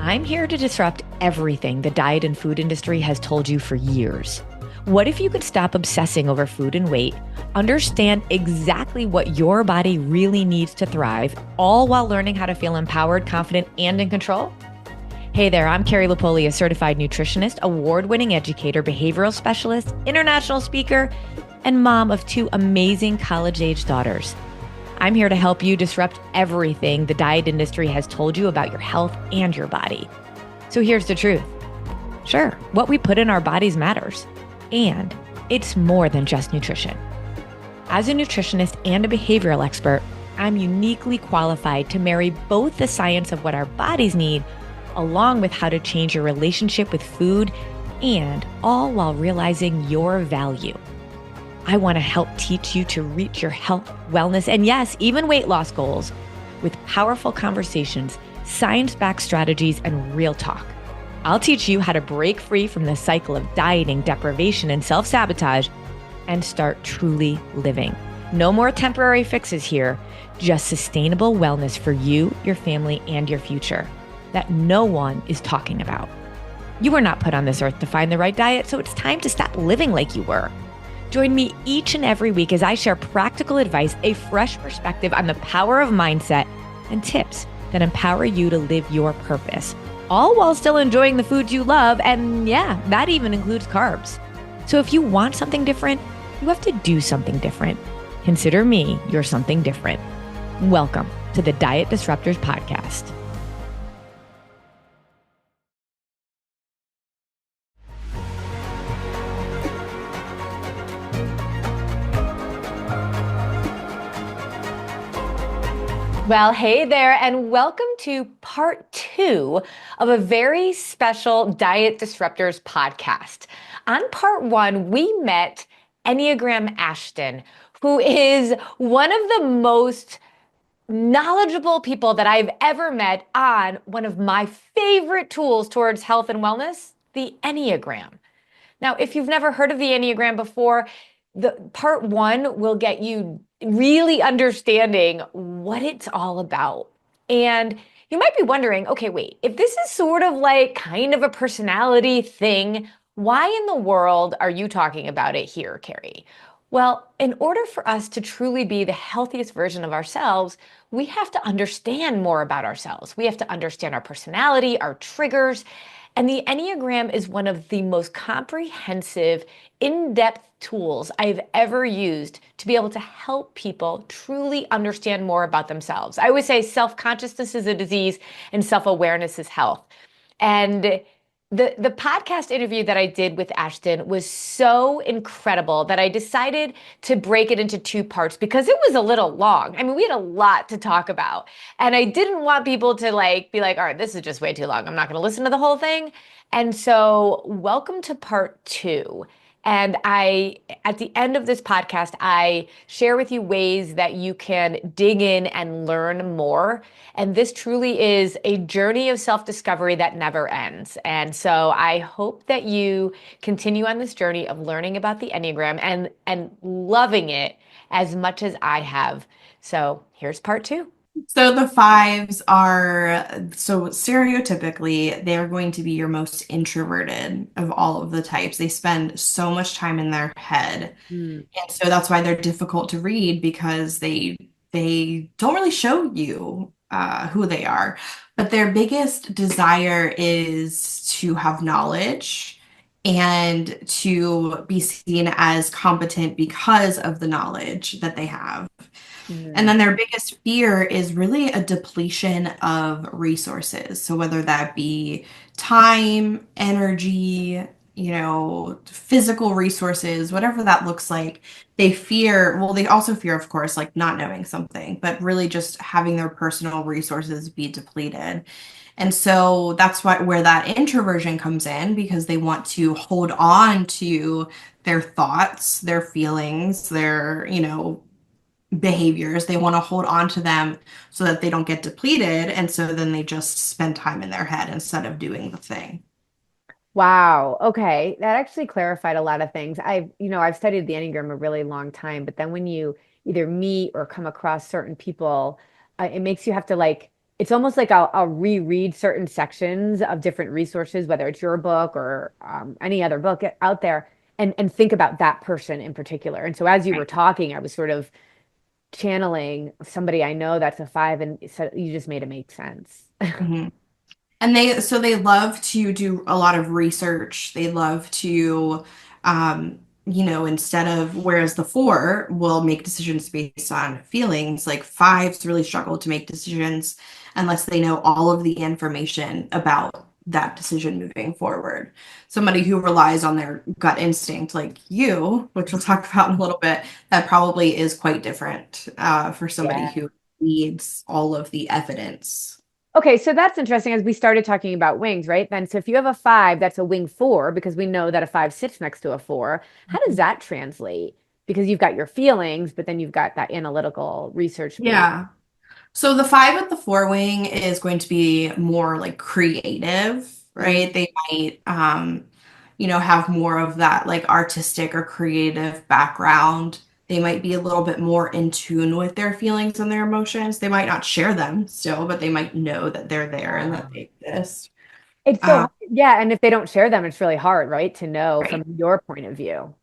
I'm here to disrupt everything the diet and food industry has told you for years. What if you could stop obsessing over food and weight, understand exactly what your body really needs to thrive, all while learning how to feel empowered, confident, and in control? Hey there, I'm Carrie Lipoli, a certified nutritionist, award-winning educator, behavioral specialist, international speaker, and mom of two amazing college-age daughters. I'm here to help you disrupt everything the diet industry has told you about your health and your body. So here's the truth. Sure, what we put in our bodies matters, and it's more than just nutrition. As a nutritionist and a behavioral expert, I'm uniquely qualified to marry both the science of what our bodies need along with how to change your relationship with food, and all while realizing your value. I want to help teach you to reach your health, wellness, and yes, even weight loss goals with powerful conversations, science-backed strategies, and real talk. I'll teach you how to break free from the cycle of dieting, deprivation, and self-sabotage and start truly living. No more temporary fixes here, just sustainable wellness for you, your family, and your future that no one is talking about. You were not put on this earth to find the right diet, so it's time to stop living like you were. Join me each and every week as I share practical advice, a fresh perspective on the power of mindset, and tips that empower you to live your purpose, all while still enjoying the foods you love. And yeah, that even includes carbs. So if you want something different, you have to do something different. Consider me your something different. Welcome to the Diet Disruptors Podcast. Well, hey there, and welcome to part 2 of a very special Diet Disruptors podcast. On part 1, we met Enneagram Ashton, who is one of the most knowledgeable people that I've ever met on one of my favorite tools towards health and wellness, the Enneagram. Now, if you've never heard of the Enneagram before, the part 1 will get you really understanding what it's all about. And you might be wondering, okay, wait, if this is sort of like kind of a personality thing, why in the world are you talking about it here, Carrie? Well, in order for us to truly be the healthiest version of ourselves, we have to understand more about ourselves. We have to understand our personality, our triggers, and the Enneagram is one of the most comprehensive, in-depth tools I've ever used to be able to help people truly understand more about themselves. I always say self-consciousness is a disease and self-awareness is health. And the podcast interview that I did with Ashton was so incredible that I decided to break it into 2 parts because it was a little long. I mean, we had a lot to talk about. And I didn't want people to be like, all right, this is just way too long. I'm not going to listen to the whole thing. And so welcome to part 2. And at the end of this podcast, I share with you ways that you can dig in and learn more. And this truly is a journey of self-discovery that never ends. And so I hope that you continue on this journey of learning about the Enneagram and loving it as much as I have. So here's part 2. So the fives are, so stereotypically, they're going to be your most introverted of all of the types. They spend so much time in their head. Mm. And so that's why they're difficult to read because they don't really show you who they are. But their biggest desire is to have knowledge and to be seen as competent because of the knowledge that they have. And Mm. then their biggest fear is really a depletion of resources. So whether that be time, energy, physical resources, whatever that looks like, they fear, well, they also fear, of course, like not knowing something, but really just having their personal resources be depleted. And so that's where that introversion comes in because they want to hold on to their thoughts, their feelings, their, behaviors. They want to hold on to them so that they don't get depleted. And so then they just spend time in their head instead of doing the thing. Wow. Okay. That actually clarified a lot of things. I've studied the Enneagram a really long time, but then when you either meet or come across certain people, it makes you have to it's almost like I'll reread certain sections of different resources, whether it's your book or any other book out there, and think about that person in particular. And so as you were Right. talking, I was sort of channeling somebody I know that's a five, and so you just made it make sense. Mhm. And they love to do a lot of research. They love to, instead of, whereas the four will make decisions based on feelings, like fives really struggle to make decisions unless they know all of the information about that decision moving forward. Somebody who relies on their gut instinct, like you, which we'll talk about in a little bit, that probably is quite different for somebody Yeah. who needs all of the evidence. Okay, so that's interesting as we started talking about wings, right? Then, so if you have a five, that's a wing four, because we know that a five sits next to a four. How does that translate? Because you've got your feelings, but then you've got that analytical research base. Yeah. So the five at the four wing is going to be more like creative, Mm, right? They might, have more of that like artistic or creative background. They might be a little bit more in tune with their feelings and their emotions. They might not share them still, but they might know that they're there and that wow. they exist. It's so Um, hard. Yeah, and if they don't share them, it's really hard, right, to know from right. your point of view.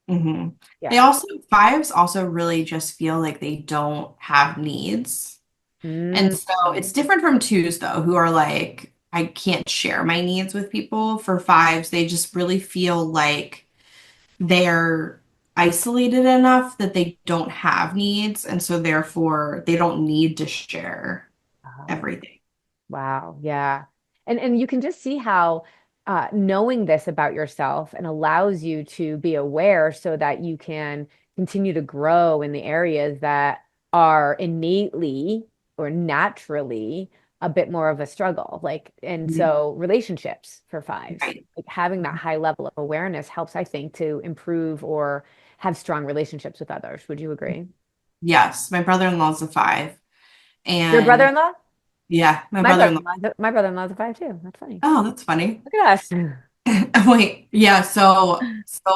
hmm They Yeah. also, fives also really just feel like they don't have needs. And Mm, so it's different from twos, though, who are like, I can't share my needs with people. For fives, they just really feel like they're isolated enough that they don't have needs. And so therefore, they don't need to share oh. everything. Wow, yeah. And you can just see how knowing this about yourself and allows you to be aware so that you can continue to grow in the areas that are innately or naturally a bit more of a struggle. Like, and Mhm. so relationships for fives, Right. like having that high level of awareness helps, I think, to improve or have strong relationships with others. Would you agree? Yes, my brother-in-law's a five. Your And brother-in-law? yeah, my My brother-in-law. brother-in-law, my brother-in-law's a five too. That's funny. Oh, that's funny. Look at us. Wait, yeah, so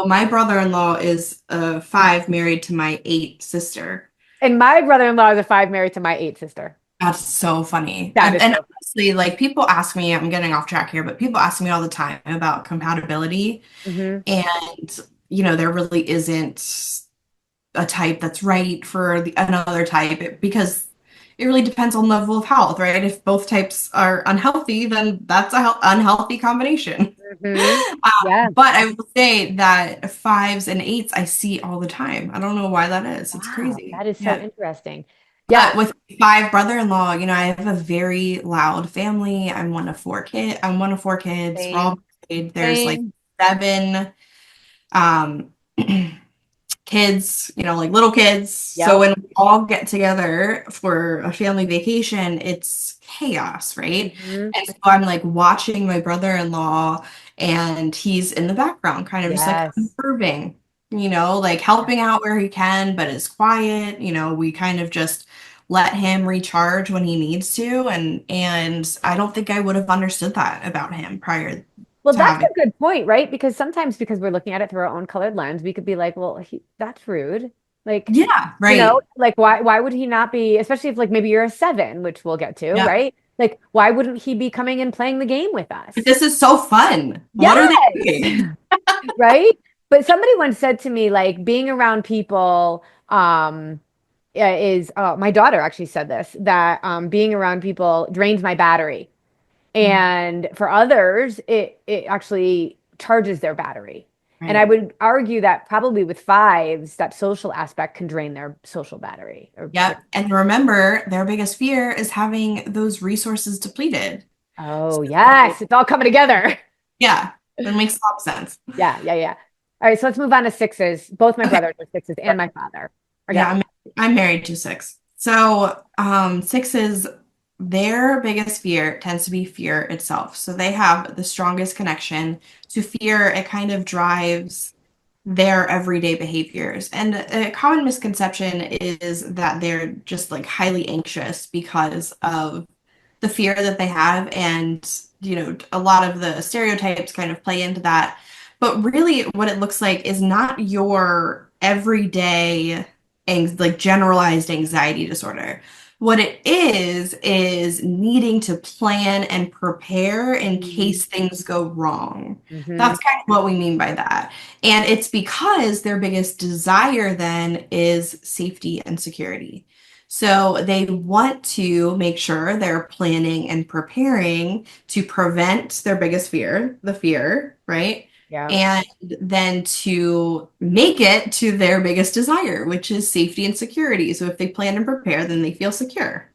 my brother-in-law is a five married to my eight sister. And my brother-in-law is a five married to my eight sister. That's so funny. That And, is and so honestly, like people ask me, I'm getting off track here, but people ask me all the time about compatibility. funny. And, there really isn't a type that's right for another type because it really depends on level of health, right? If both types are unhealthy, then that's a unhealthy combination. Hmm. Yeah. But I will say that fives and eights I see all the time. I don't know why that is. It's Wow. crazy. That is so Yeah. interesting. Yeah. But with five brother-in-law, I have a very loud family. I'm one of four kids. We're all Same. married. There's like Same. seven um kids, like little kids. So Yep. when we all get together for a family vacation, it's chaos, right? Hmm. And so I'm like watching my brother-in-law and he's in the background, kind of just like Yes. observing, like helping out where he can, but is quiet. We kind of just let him recharge when he needs to. And I don't think I would have understood that about him prior Well, to that's having. a good point, right? Because sometimes because we're looking at it through our own colored lens, we could be like, well, that's rude. Like, Yeah, right. like why would he not be, especially if like maybe you're a seven, which we'll get to, Yeah. right? Like, why wouldn't he be coming and playing the game with But us? this is so fun. What are they Yes. doing? Right? But somebody once said to me, like, being around people, is my daughter actually said this, that being around people drains my battery. Mhm. And for others, it actually charges their battery. And I Right. would argue that probably with fives, that social aspect can drain their social battery or Yep. And remember, their biggest fear is having those resources depleted. oh So, yes, it's all coming together. yeah, that makes a lot of sense. Yeah, yeah, yeah. All right, so let's move on to sixes. Both my Okay. brothers are sixes and my father. Yeah, Okay. I'm married to six. So, sixes, their biggest fear tends to be fear itself. So they have the strongest connection to fear. It kind of drives their everyday behaviors. And a common misconception is that they're just like highly anxious because of the fear that they have. And, a lot of the stereotypes kind of play into that. But really, what it looks like is not your everyday, like generalized anxiety disorder. What it is needing to plan and prepare in case things go wrong. Mm-hmm. That's kind of what we mean by that. And it's because their biggest desire then is safety and security. So they want to make sure they're planning and preparing to prevent their biggest fear, the fear, right? Yeah. And then to make it to their biggest desire, which is safety and security. So if they plan and prepare, then they feel secure.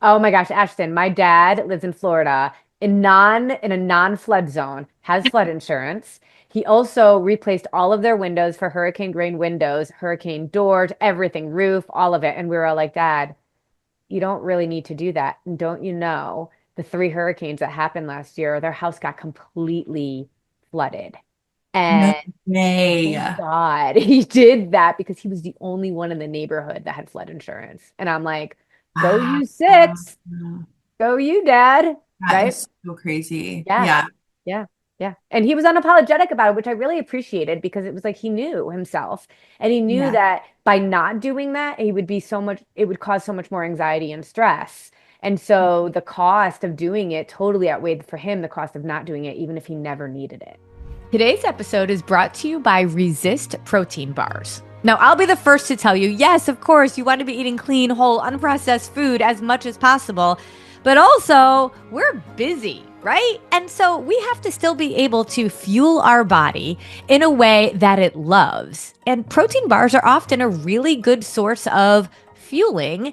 Oh my gosh, Ashton, my dad lives in Florida in a non-flood zone, has flood insurance. He also replaced all of their windows for hurricane grain windows, hurricane doors, everything, roof, all of it. And we were all like, Dad, you don't really need to do that. And don't you know the three hurricanes that happened last year, their house got completely flooded. No And way. thank God he did that because he was the only one in the neighborhood that had flood insurance. And I'm like, go Wow. you six, go you dad, That right? is so crazy. Yeah, Yeah. yeah, yeah. And he was unapologetic about it, which I really appreciated because it was like he knew himself and he knew Yeah. that by not doing that, he would be so much, it would cause so much more anxiety and stress. And so the cost of doing it totally outweighed for him the cost of not doing it, even if he never needed it. Today's episode is brought to you by Resist Protein Bars. Now, I'll be the first to tell you, yes, of course, you want to be eating clean, whole, unprocessed food as much as possible, but also we're busy, right? And so we have to still be able to fuel our body in a way that it loves. And protein bars are often a really good source of fueling.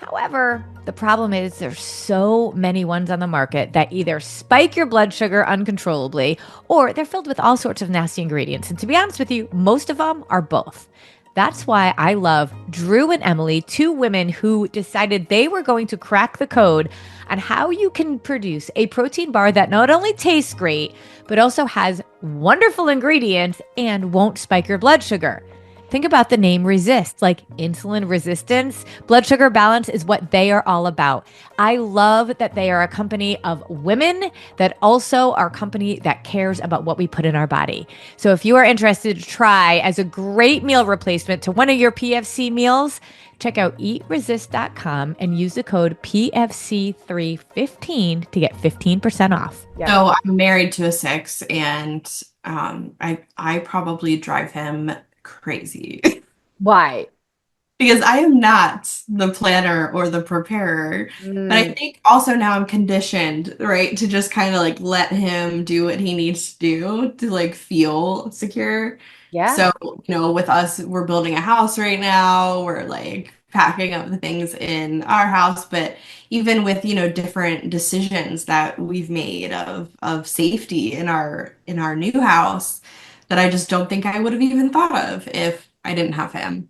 However, the problem is there's so many ones on the market that either spike your blood sugar uncontrollably or they're filled with all sorts of nasty ingredients. And to be honest with you, most of them are both. That's why I love Drew and Emily, two women who decided they were going to crack the code on how you can produce a protein bar that not only tastes great, but also has wonderful ingredients and won't spike your blood sugar. Think about the name resist, like insulin resistance. Blood sugar balance is what they are all about. I love that they are a company of women that also are a company that cares about what we put in our body. So if you are interested to try as a great meal replacement to one of your PFC meals, check out eatresist.com and use the code PFC315 to get 15% off. Yeah. So I'm married to a six, and I probably drive him crazy. Why? Because I am not the planner or the preparer. But I Mm, think also now I'm conditioned, right, to just kind of like let him do what he needs to do to like feel secure. yeah. So, with us, we're building a house right now. We're like packing up the things in our house, but even with, different decisions that we've made of safety in our new house that I just don't think I would have even thought of if I didn't have him.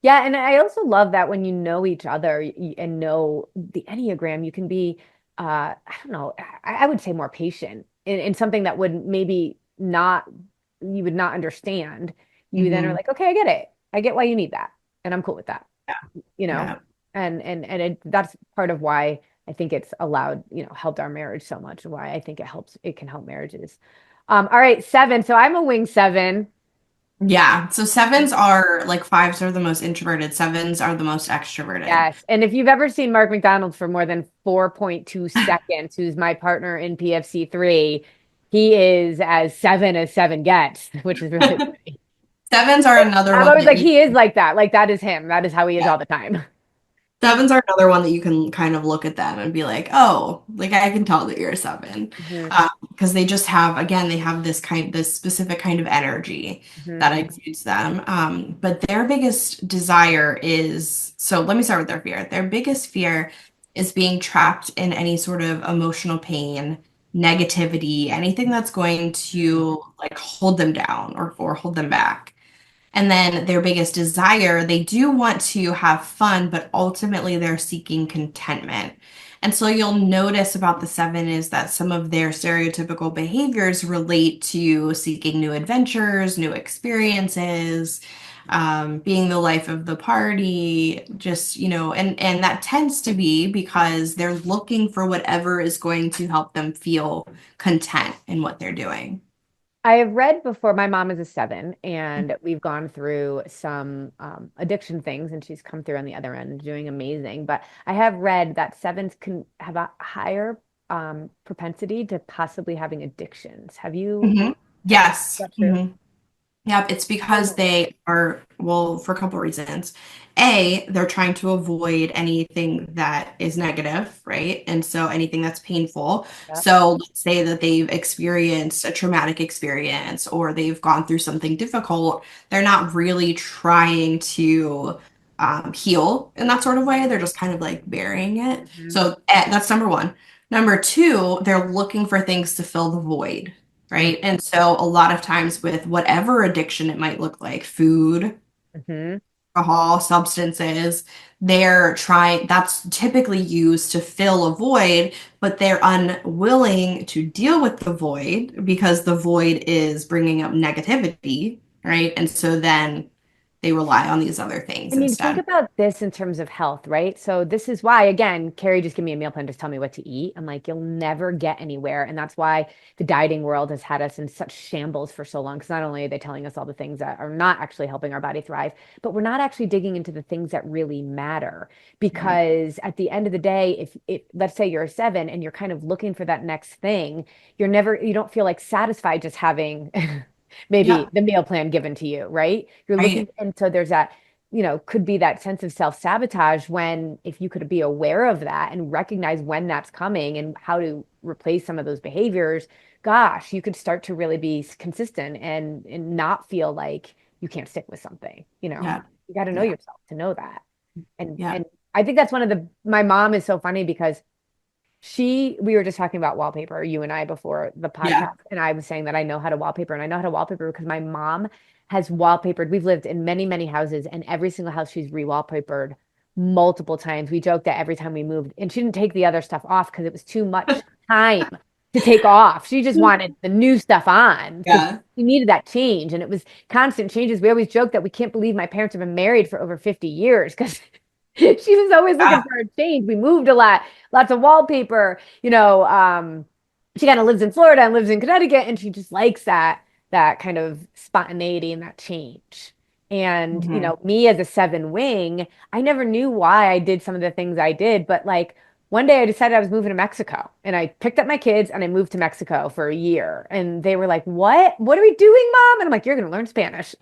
Yeah, and I also love that when you know each other and know the Enneagram, you can be, I don't know, I would say more patient in something that would maybe not, you would not understand. You then are Hmm. like, okay, I get it. I get why you need that. And I'm cool with that, Yeah. you know? Yeah. That's part of why I think it's allowed, helped our marriage so much, why I think it can help marriages. All right, seven. So I'm a wing seven. Yeah. So sevens are like fives are the most introverted, sevens are the most extroverted. Yes. And if you've ever seen Mark McDonald for more than 4.2 seconds, who's my partner in PFC3, he is as seven gets, which is really funny. Sevens are another I'm one always that like, you he is like that. Like, that is him. That is how he is yeah. all the time. Sevens are another one that you can kind of look at them and be like, oh, like I can tell that you're a seven. Hmm. Because they just have, again, they have this specific kind of energy Hmm. that exudes them. But their biggest desire is, so let me start with their fear. Their biggest fear is being trapped in any sort of emotional pain, negativity, anything that's going to like hold them down or hold them back. And then their biggest desire, they do want to have fun, but ultimately they're seeking contentment. And so you'll notice about the seven is that some of their stereotypical behaviors relate to seeking new adventures, new experiences, being the life of the party, just, and that tends to be because they're looking for whatever is going to help them feel content in what they're doing. I have read before. My mom is a seven, and we've gone through some addiction things, and she's come through on the other end, doing amazing. But I have read that sevens can have a higher propensity to possibly having addictions. Have you? Mhm. Is Yes. that true? Yep, it's because Oh, they are, well, for a couple reasons. A, they're trying to avoid anything that is negative, right? And so anything that's painful. yep. So let's say that they've experienced a traumatic experience or they've gone through something difficult. They're not really trying to heal in that sort of way. They're just kind of like burying it. Mhm. So that's number one. Number two, they're looking for things to fill the void, right? And so a lot of times with whatever addiction it might look like, food, Mhm. alcohol, substances, they're trying, that's typically used to fill a void, but they're unwilling to deal with the void because the void is bringing up negativity, right? And so then they rely on these other I things mean, think instead. about this in terms of health, right? So this is why, again, Carrie, just give me a meal plan, just tell me what to eat. I'm like, you'll never get anywhere. And that's why the dieting world has had us in such shambles for so long. Because not only are they telling us all the things that are not actually helping our body thrive, but we're not actually digging into the things that really matter. Mhm. Because at the end of the day, if let's say you're a seven and you're kind of looking for that next thing, you don't feel like satisfied just having maybe Yeah, the meal plan given to you, right? You're looking, right. and so there's that, could be that sense of self-sabotage when if you could be aware of that and recognize when that's coming and how to replace some of those behaviors, gosh, you could start to really be consistent and not feel like you can't stick with something, Yeah, You got to know yeah, yourself to know that. And yeah, and I think that's one of my mom is so funny because we were just talking about wallpaper, you and I, before the yeah. podcast, and I was saying that I know how to wallpaper, and I know how to wallpaper because my mom has wallpapered. We've lived in many, many houses, and every single house she's re-wallpapered multiple times. We joked that every time we moved, and she didn't take the other stuff off because it was too much time to take off. She just wanted the new stuff on because Yeah. she needed that change, and it was constant changes. We always joke that we can't believe my parents have been married for over 50 years because she was always looking Yeah. for a change. We moved a lot, lots of wallpaper. She kind of lives in Florida and lives in Connecticut, and she just likes that kind of spontaneity and that change. And Mhm. me as a seven wing, I never knew why I did some of the things I did, but like one day I decided I was moving to Mexico, and I picked up my kids and I moved to Mexico for a year, and they were like, "What? What are we doing, Mom?" And I'm like, "You're going to learn Spanish."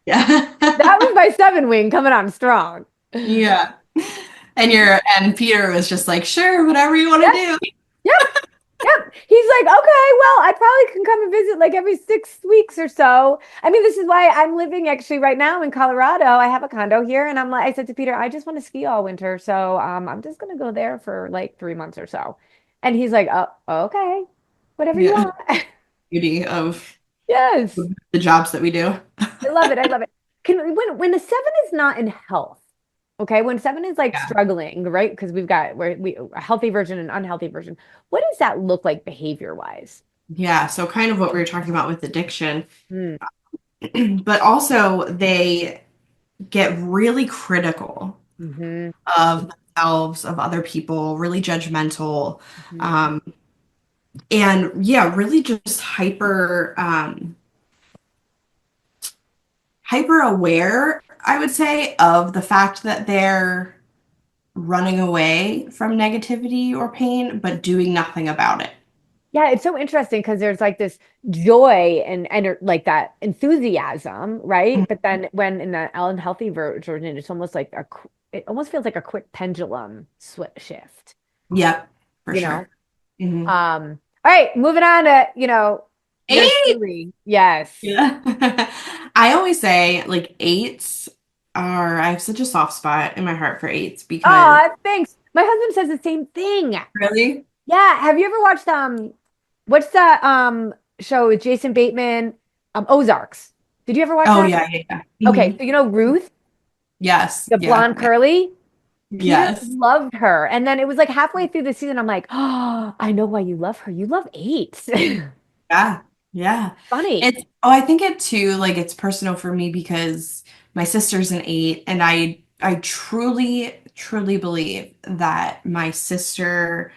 Yeah. That was my seven wing coming on strong. Yeah. And Peter was just like, sure, whatever you want to Yep, do. yep. Yep. He's like, okay, well, I probably can come and visit like every 6 weeks or so. I mean, this is why I'm living actually right now in Colorado. I have a condo here, and I said to Peter, I just want to ski all winter, so I'm just gonna go there for like 3 months or so. And he's like, oh, okay, whatever you Yeah. want. Beauty of Yes, the jobs that we do. I love it. I love it. When a seven is not in health, okay, when seven is like Yeah. struggling, right? Because we a healthy version and unhealthy version. What does that look like behavior wise? Yeah. So kind of what we were talking about with addiction, but also they get really critical Mm-hmm. of themselves, of other people, really judgmental. Hmm. Um, and yeah, really just hyper aware, I would say, of the fact that they're running away from negativity or pain, but doing nothing about it. Yeah, it's so interesting because there's like this joy and like that enthusiasm, right? But then when in the unhealthy version, it's almost like it almost feels like a quick pendulum shift, Yep, for you know? sure. Hmm. All right, moving on to, yours Eight. truly. Yes. Yeah. I always say like eights I have such a soft spot in my heart for eights because Oh, thanks. My husband says the same thing. really? Yeah. Have you ever watched what's that show with Jason Bateman? Ozarks. Did you ever watch Oh that? yeah, yeah, yeah. Okay, Mhm. so Ruth, Yes, the yeah, blonde yeah. curly. Peter Yes. loved her. And then it was like halfway through the season, I'm like, oh, I know why you love her. You love eights. Yeah, yeah. Funny. I think it too, like it's personal for me because my sister's an eight, and I truly, truly believe that my sister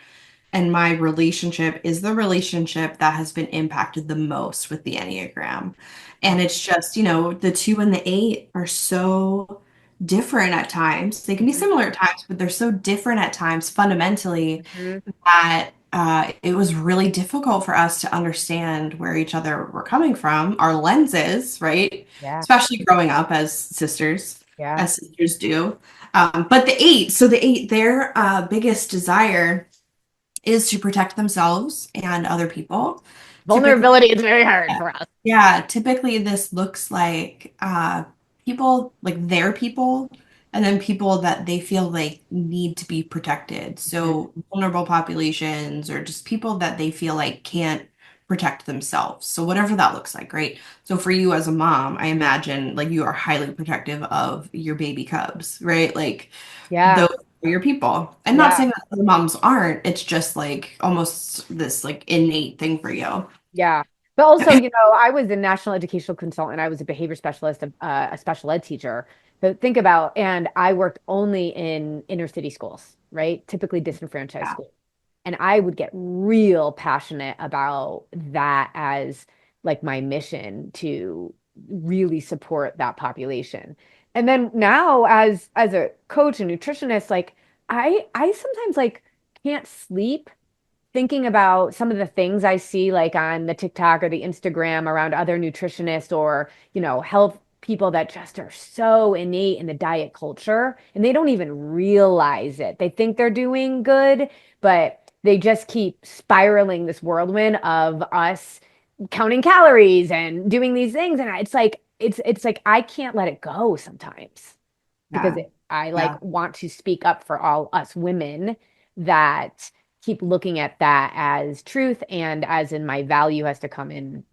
and my relationship is the relationship that has been impacted the most with the Enneagram. And it's just, the 2 and the 8 are so different at times. They can be Mhm. similar at times, but they're so different at times fundamentally Mhm. that it was really difficult for us to understand where each other were coming from, our lenses, right? Yeah. Especially growing up Yeah. as sisters do. But the 8, their biggest desire is to protect themselves and other people. Typically, Vulnerability is very hard for us. yeah, typically this looks like people, like their people, and then people that they feel like need to be protected. Mhm. So vulnerable populations or just people that they feel like can't protect themselves. So whatever that looks like, right? So for you as a mom, I imagine like you are highly protective of your baby cubs, right? Like Yeah. those are your people. I'm not Yeah. saying that other moms aren't. It's just like almost this like innate thing for you. Yeah. But also, I was a national educational consultant. I was a behavior specialist, a special ed teacher. So think about, and I worked only in inner city schools, right? Typically disenfranchised Yeah. schools. And I would get real passionate about that as like my mission to really support that population. And then now as a coach and nutritionist, like I sometimes like can't sleep thinking about some of the things I see like on the TikTok or the Instagram around other nutritionists or, health people that just are so innate in the diet culture and they don't even realize it. They think they're doing good, but they just keep spiraling this whirlwind of us counting calories and doing these things. And it's like I can't let it go sometimes because Yeah. I like Yeah. want to speak up for all us women that keep looking at that as truth and as in my value has to come in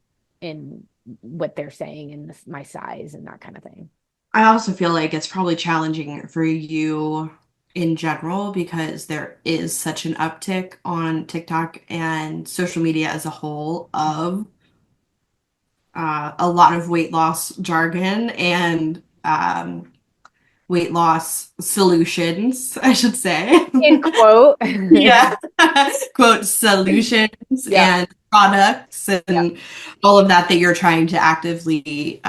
what they're saying and my size and that kind of thing. I also feel like it's probably challenging for you in general because there is such an uptick on TikTok and social media as a whole of a lot of weight loss jargon and weight loss solutions, I should say. In quote. Yeah. Quote solutions Yeah. and products Yeah. and all of that that you're trying to actively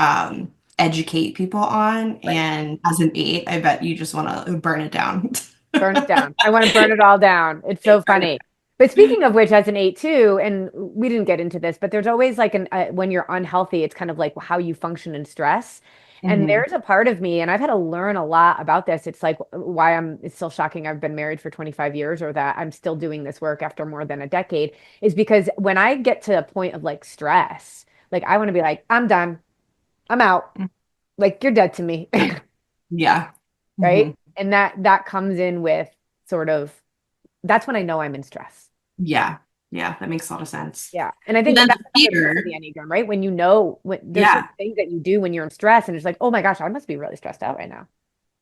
educate people on. Right. And as an 8, I bet you just want to burn it down. Burn it down. I want to burn it all down. It's so Burn it. funny. But speaking of which, as an 8 too, and we didn't get into this, but there's always like when you're unhealthy, it's kind of like how you function in stress. And Mhm. there's a part of me, and I've had to learn a lot about this. It's like why it's still shocking I've been married for 25 years or that I'm still doing this work after more than a decade, is because when I get to a point of like stress, like I want to be like, I'm done. I'm out. Like you're dead to me. Yeah. Right? Mhm. And that comes in with sort of that's when I know I'm in stress. Yeah. Yeah. That makes a lot of sense. Yeah. And I But think then that's the another piece of the fear. Enneagram, right? When you know when there's Yeah. certain things that you do when you're in stress and it's like, oh my gosh, I must be really stressed out right now.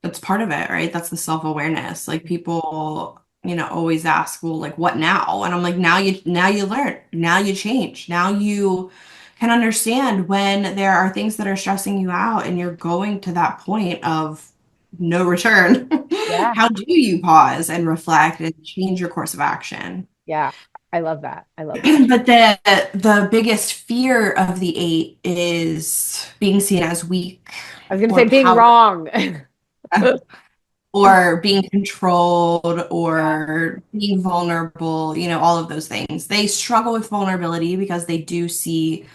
That's part of it, right? That's the self-awareness. Like people, always ask, well, like what now? And I'm like, now you learn, now you change, now you can understand when there are things that are stressing you out and you're going to that point of no return. Yeah. How do you pause and reflect and change your course of action? Yeah. I love that. I love that. But the biggest fear of the 8 is being seen as weak I was gonna say or being power wrong. or being controlled Yeah. or being vulnerable, all of those things. They struggle with vulnerability because they do see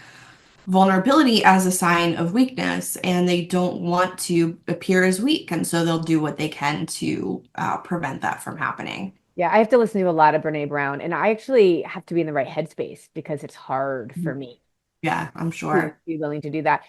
vulnerability as a sign of weakness and they don't want to appear as weak. And so they'll do what they can to prevent that from happening. Yeah. I have to listen to a lot of Brene Brown and I actually have to be in the right headspace because it's hard for me Yeah, I'm to sure. be willing to do that.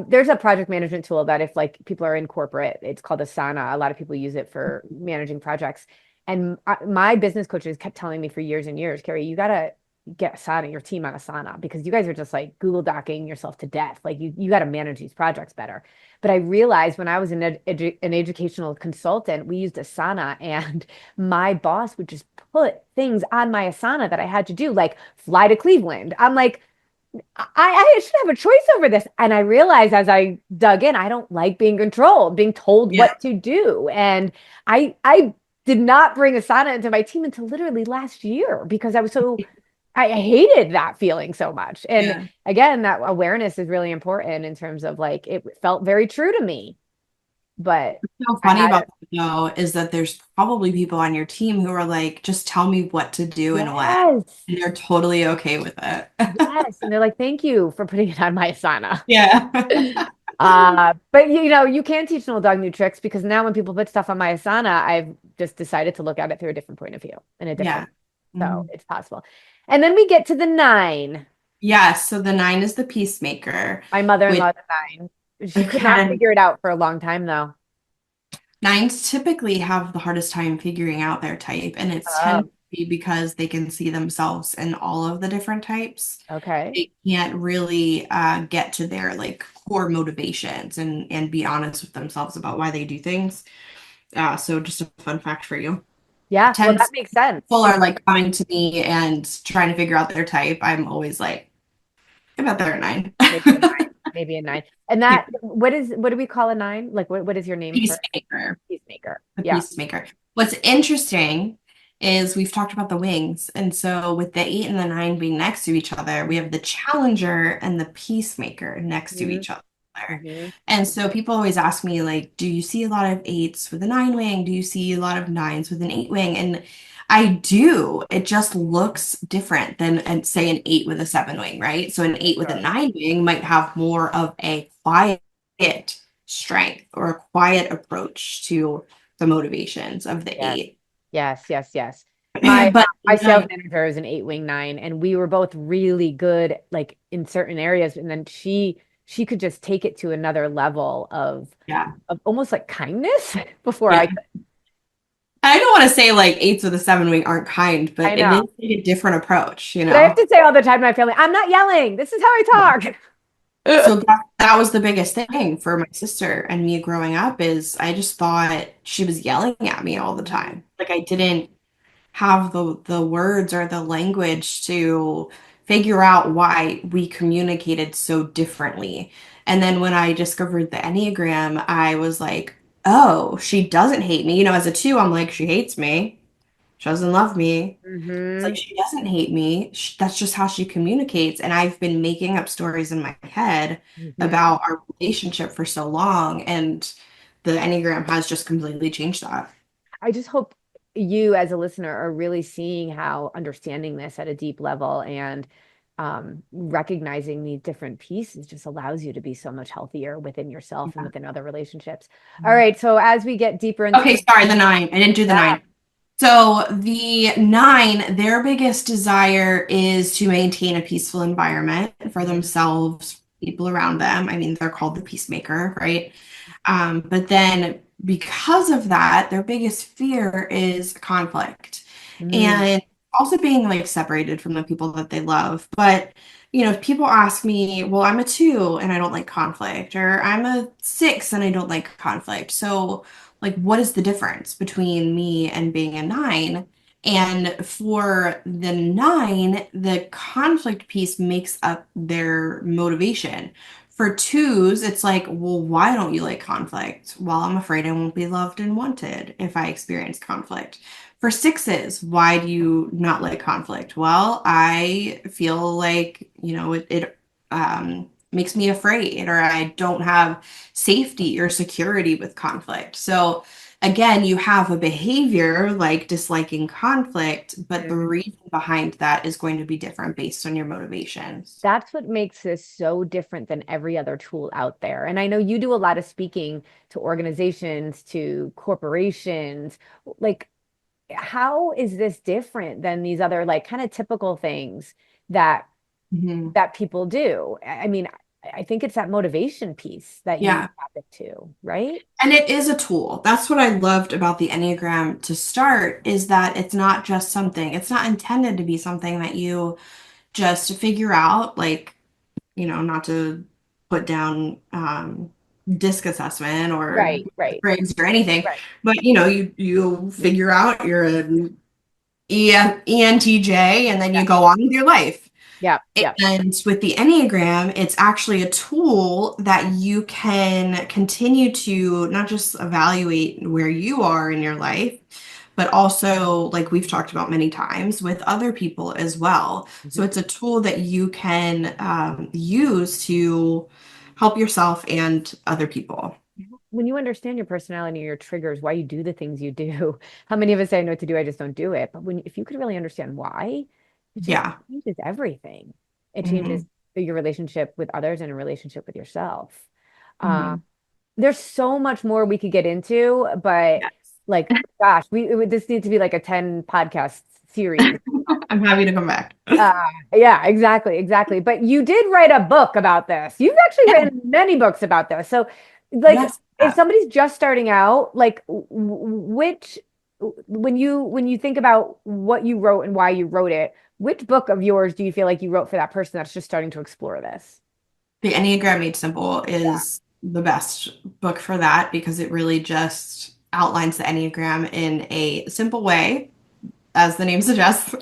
There's a project management tool that if like people are in corporate, it's called Asana. A lot of people use it for managing projects. And my business coaches kept telling me for years and years, Carrie, you gotta get Asana, your team on Asana, because you guys are just like Google Docking yourself to death. Like you got to manage these projects better. But I realized when I was an educational consultant, we used Asana, and my boss would just put things on my Asana that I had to do, like fly to Cleveland. I'm like, I should have a choice over this. And I realized as I dug in, I don't like being controlled, being told Yeah. what to do. And I did not bring Asana into my team until literally last year because I hated that feeling so much. And Yeah. again, that awareness is really important in terms of like it felt very true to me, but So I funny had about that though is that there's probably people on your team who are like, just tell me what to do and when. yes, And they're totally okay with it. yes. And they're like, thank you for putting it on my Asana. Yeah. But you know, you can teach an old dog new tricks because now when people put stuff on my Asana, I've just decided to look at it through a different point of view in a different, Yeah. so Mhm. it's possible. And then we get to the nine. Yeah. So the nine is the peacemaker, My which mother-in-law is a nine. She could not again, figure it out for a long time though. nines typically have the hardest time figuring out their type, and it's tend Oh, to be because they can see themselves in all of the different types. okay. They can't really get to their like core motivations and be honest with themselves about why they do things. So just a fun fact for you. Yeah, well, that Tens makes sense. people It's are like coming to me and trying to figure out their type. I'm always like, I bet they're a nine. maybe a nine, maybe a nine. And that, what do we call a nine? Like, what is your name for Peacemaker. peacemaker? The Yeah. peacemaker. What's interesting is we've talked about the wings. And so with the eight and the nine being next to each other, we have the challenger and the peacemaker next to Mm-hmm. each other. Mm-hmm. And so people always ask me, like, do you see a lot of eights with a nine wing? Do you see a lot of nines with an eight wing? And I do. It just looks different than, and say, an eight with a seven wing, right? So an eight with a Sure. nine wing might have more of a quiet strength or a quiet approach to the motivations of the Yes. eight. Yes, yes, yes. My But my sales nine, manager is an eight wing nine, and we were both really good like in certain areas. And then she could just take it to another level yeah, of almost like kindness before I yeah. could. I don't want to say like eights with a seven wing aren't kind, I but it is know. like a different approach, you But I have know? to say all the time to my family, I'm not yelling. This is how I talk. So that was the biggest thing for my sister and me growing up is I just thought she was yelling at me all the time. Like I didn't have the words or the language to figure out why we communicated so differently. And then when I discovered the Enneagram, I was like, oh, she doesn't hate me. You know, as a two, I'm like, she hates me. She doesn't love me. It's like Hmm. she doesn't hate me. That's just how she communicates. And I've been making up stories in my head Hmm. about our relationship for so long. And the Enneagram has just completely changed that. I just hope you as a listener are really seeing how understanding this at a deep level and recognizing the different pieces just allows you to be so much healthier within yourself and Yeah. within other relationships. All right, so as we get deeper into Okay, sorry, the nine. I didn't do the yeah. nine. So the nine, their biggest desire is to maintain a peaceful environment for Mhm. themselves, people around them. I mean, they're called the peacemaker, right? But then because of that, their biggest fear is conflict Mm, and also being like separated from the people that they love. But, you know, people ask me, well, I'm a two and I don't like conflict, or I'm a six and I don't like conflict. So, like, what is the difference between me and being a nine? And for the nine, the conflict piece makes up their motivation. For twos, it's like, well, why don't you like conflict? Well, I'm afraid I won't be loved and wanted if I experience conflict. For sixes, why do you not like conflict? Well, I feel like, you know, it makes me afraid, or I don't have safety or security with conflict. So, again, you have a behavior like disliking conflict, but the mhm. reason behind that is going to be different based on your motivations. That's what makes this so different than every other tool out there. And I know you do a lot of speaking to organizations, to corporations. Like, how is this different than these other like kind of typical things that Mhm. people do? I mean, I think it's that motivation piece that you Yeah. tap into, right? And it is a tool. That's what I loved about the Enneagram to start, is that it's not just something, it's not intended to be something that you just figure out, like, you know, not to put down disc assessment or Right, right, Briggs or anything, right. but you know, you figure out you're an ENTJ and then Yeah, you go on with your life. yeah, yeah. And with the Enneagram, it's actually a tool that you can continue to not just evaluate where you are in your life, but also, like we've talked about many times, with other people as well. So Mhm. it's a tool that you can use to help yourself and other people. When you understand your personality and your triggers, why you do the things you do, how many of us say I know what to do, I just don't do it. But if you could really understand why, it just Yeah. changes everything. It changes Hmm. your relationship with others and a relationship with yourself. Um, Hmm. there's so much more we could get into, but Yes. like, gosh, this needs to be like a 10 podcast series. I'm happy to come back. Uh, yeah, exactly, exactly. But you did write a book about this. You've actually Yeah. written many books about this. So, like, Yes. if somebody's just starting out, like, which when you think about what you wrote and why you wrote it, which book of yours do you feel like you wrote for that person that's just starting to explore this? The Enneagram Made Simple Yeah. is the best book for that because it really just outlines the Enneagram in a simple way, as the name suggests,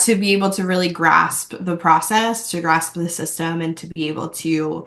to be able to really grasp the process, to grasp the system, and to be able to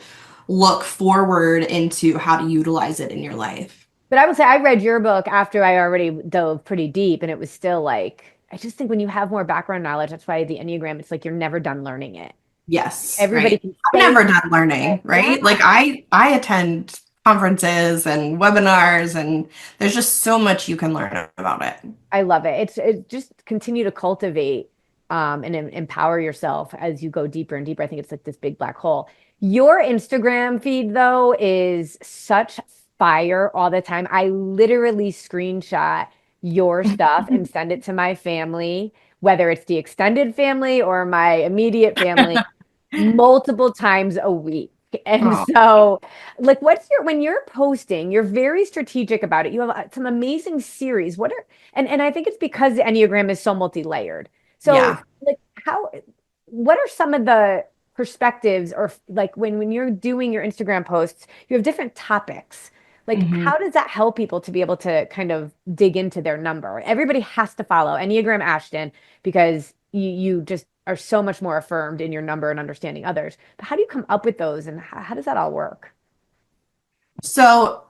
look forward into how to utilize it in your life. But I would say I read your book after I already dove pretty deep, and it was still like, I just think when you have more background knowledge, that's why the Enneagram, it's like you're never done learning it. Yes, Everybody right. can I'm say never done it. learning, Yeah. right? Like I attend conferences and webinars, and there's just so much you can learn about it. I love it. It's just continue to cultivate and empower yourself as you go deeper and deeper. I think it's like this big black hole. Your Instagram feed, though, is such fire all the time. I literally screenshot your stuff and send it to my family, whether it's the extended family or my immediate family, multiple times a week. And Oh, so, like, when you're posting, you're very strategic about it. You have some amazing series. And I think it's because the Enneagram is so multi-layered. So, yeah. like, what are some of the perspectives, or like when you're doing your Instagram posts, you have different topics. Like, Hmm. how does that help people to be able to kind of dig into their number? Everybody has to follow Enneagram Ashton because you just are so much more affirmed in your number and understanding others. But how do you come up with those, and how does that all work? So,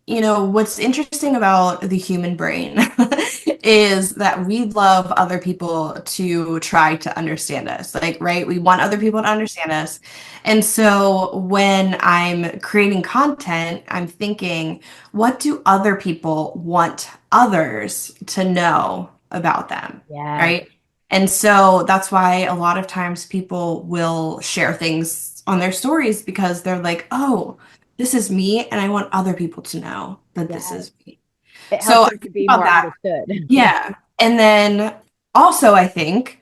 what's interesting about the human brain is that we love other people to try to understand us. Like, right? We want other people to understand us. And so when I'm creating content, I'm thinking, what do other people want others to know about them? Yes. Right? And so that's why a lot of times people will share things on their stories because they're like, oh, this is me, and I want other people to know that this Yes. is me. It So helps I them to think be about more that. understood. Yeah. And then also, I think,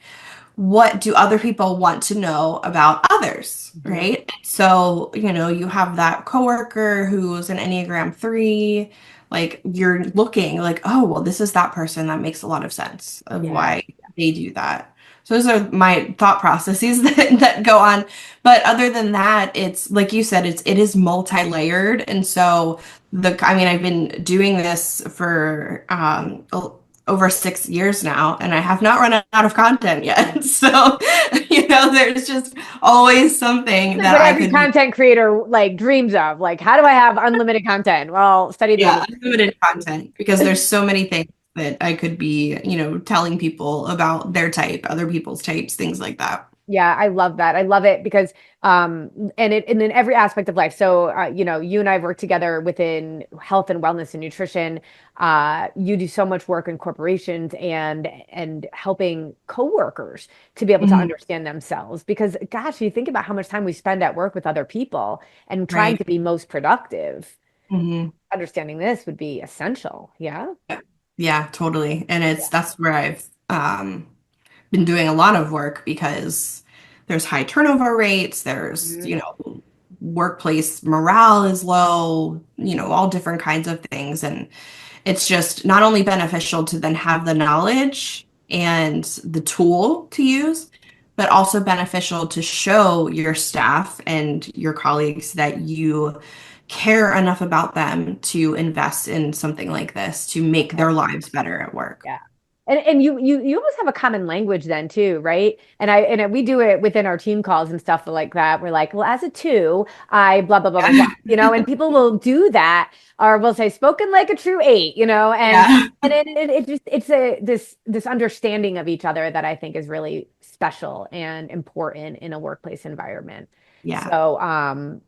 what do other people want to know about others, Mhm. right? So, you have that coworker who's an Enneagram 3, like you're looking like, oh, well, this is that person that makes a lot of sense of Yes. why they do that. So those are my thought processes that go on. But other than that, it's like you said, it is multi-layered. And so I've been doing this for over 6 years now, and I have not run out of content yet. So, there's just always something Like that what I every could be, content creator like dreams of. Like, how do I have unlimited content? Well, study the yeah, Enneagram. unlimited content because there's so many things that I could be, telling people about their type, other people's types, things like that. Yeah, I love that. I love it because and in every aspect of life. So you and I have worked together within health and wellness and nutrition. You do so much work in corporations and helping coworkers to be able to Mhm. understand themselves. Because gosh, you think about how much time we spend at work with other people and trying Right. to be most productive. Hmm. Understanding this would be essential. Yeah. Yeah, totally. And Yeah. that's where I've been doing a lot of work because there's high turnover rates, there's, Mhm. workplace morale is low, all different kinds of things. And it's just not only beneficial to then have the knowledge and the tool to use, but also beneficial to show your staff and your colleagues that you care enough about them to invest in something like this to make their lives better at work. Yeah. And you almost have a common language then too, right? We do it within our team calls and stuff like that. We're like, well, as a two, I blah blah blah blah blah, Yeah. and people will do that, or we'll say spoken like a true eight, Yeah. it just it's a this understanding of each other that I think is really special and important in a workplace environment. Yeah. So, and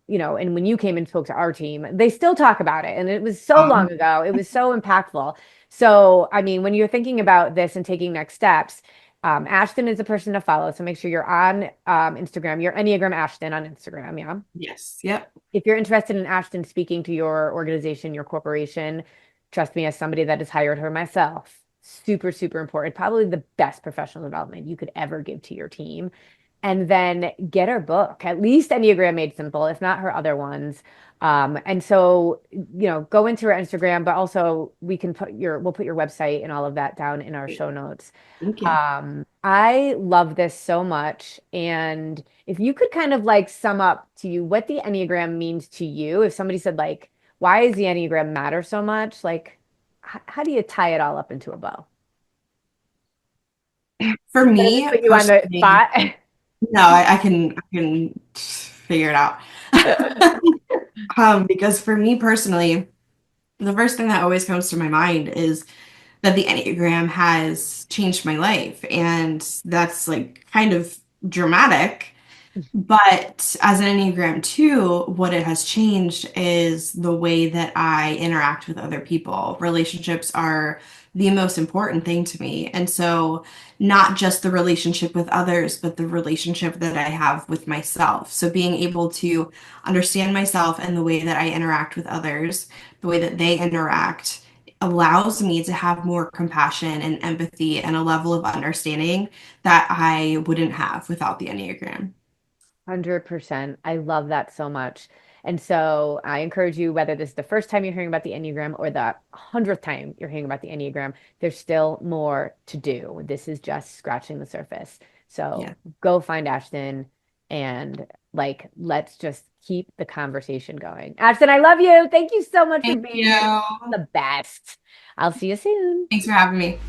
when you came and spoke to our team, they still talk about it. And it was so long ago. It was so impactful. So, I mean, when you're thinking about this and taking next steps, Ashton is a person to follow. So make sure you're on Instagram. You're Enneagram Ashton on Instagram. Yeah. Yes. Yep. If you're interested in Ashton speaking to your organization, your corporation, trust me, as somebody that has hired her myself, super, super important. Probably the best professional development you could ever give to your team. And then get her book, at least Enneagram Made Simple, if not her other ones. And so, go into her Instagram, but also we'll put your website and all of that down in our show notes. Thank you. I love this so much. And if you could kind of like sum up to you what the Enneagram means to you, if somebody said like, why does the Enneagram matter so much? Like, how do you tie it all up into a bow? For Did I just me put you on the personally, spot? no, I can figure it out. Because for me personally, the first thing that always comes to my mind is that the Enneagram has changed my life. And that's like kind of dramatic. But as an Enneagram 2, what it has changed is the way that I interact with other people. Relationships are the most important thing to me. And so, not just the relationship with others, but the relationship that I have with myself. So, being able to understand myself and the way that I interact with others, the way that they interact, allows me to have more compassion and empathy and a level of understanding that I wouldn't have without the Enneagram. 100%. I love that so much. And so I encourage you, whether this is the first time you're hearing about the Enneagram or the 100th time you're hearing about the Enneagram, there's still more to do. This is just scratching the surface. Yeah. So go find Ashton and like, let's just keep the conversation going. Ashton, I love you. Thank you so much for Thank being here. you. The best. I'll see you soon. Thanks for having me.